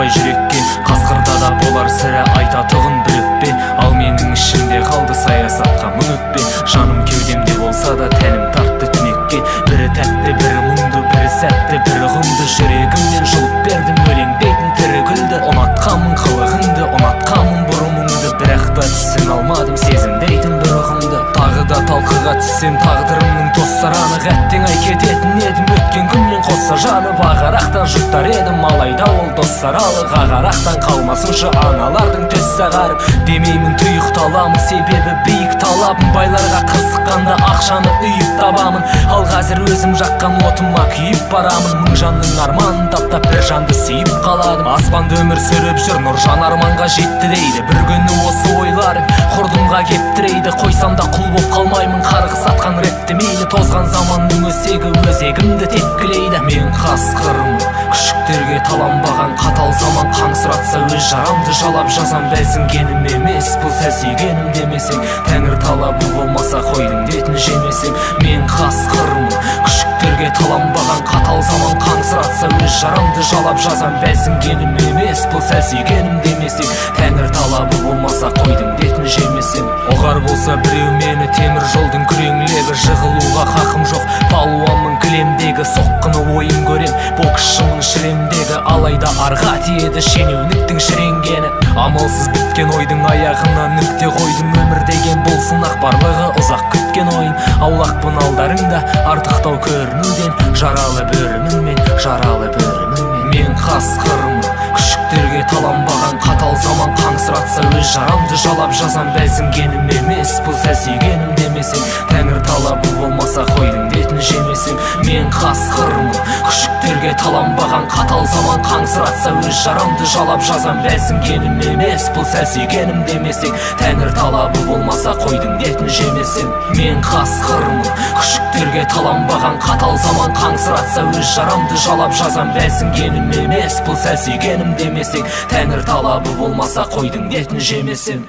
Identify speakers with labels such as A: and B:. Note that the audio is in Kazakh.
A: бай жүрекке. Қасқырда да болар сірә айтатұғын бір өкпе. Ал менің ішімде қалды саясатқа мың өкпе. Жаным кеудемде болса да тәнім тартты түнекке. Бірі тәтті, бірі мұңды, бірі сәтті, бірі ғымды. Жүрегімнен жұлып бердім өлеңбейтін тірі гүлді. Ұнатқанмын қылығыңды, ұнатқанмын бұрымыңды. Бірақ та түсін алмадым сезімдейтін бір ұғымды. Тағы да талқыға түссем тағдырымның тостараны. Әттең ай кететін едім өткен күнмен қосса жаны. Бағарақтан жұттар едім алайда ол достаралы. Ғағарақтан қалмасыншы аналардың төс сағарып. Демеймін тұйық таламын себебі биік талабым. Байларға қызыққанда ақшаны үйіп табамын. Ал қазір өзім жаққан отыма күйіп барамын. Мың жанның арманын таптап бір жанды сүйіп қаладым. Аспанды өмір сүріп жүр нұржан арманға жетті дейді. Бір күні осы ойларым құрдымға кептірейді. Қойсам да құл боп қалмаймын қарғыс атқан рэпті мейлі. Тозған заманның өзегі өзегімді тепкілейді. Мен қасқырмын күшіктерге таланбаған қатал заман. Қаңсыратса өз жарамды жалап жазам. Бәлсінгенім емес бұл сәл сүйгенім демесең. Тәңір талабы болмаса қойдың детін жемесең. Мен қасқырмын күшіктерге таланбаған қатал заман. Қаңсыратса өз жарамды жалап жазам. Бәлсінгенім емес бұл сәл сүйгенім демесең. Тәңір талабы болмаса қойдың детін жемесең. Оғар болса біреу мені темір жолдың күреңлегі. Жығылуға хақым жоқ палуанмын кілемдегі. Соққыны ойын көрем боксшымын шіремдегі. Алайда арға тиеді шенеуніктің шіренгені. Амалсыз біткен ойдың аяғына нүкте қойдым. Өмір деген бұл сынақ барлығы ұзақ күткен ойын. Аулақпын алдарыңда артықтау көрінуден. Жаралы бөрімінмен, жаралы бөрімінмен. Мен қасқырмын күшіктерге таланбаған қатал заман. Қаңсыратса өз жарамды жалап жазам. Бәлсінгенім емес бұл сәл сүйгенім демесең. Тәңір талабы болмаса қойдың детін жемесең. Мен қасқырмын күшіктерге таланбаған қатал заман. Қаңсыратса өз жарамды жалап жазам. Бәлсінгенім емес бұл сәл сүйгенім демесең. Тәңір талабы болмаса қойдың детін жемесең. Мен қасқырмын күшіктерге таланбаған қатал заман. Қаңсыратса өз жарамды жалап жазам. Бәлсінгенім емес бұл сәл сүйгенім демесең. Тәңір талабы болмаса қойдың детін жемесең.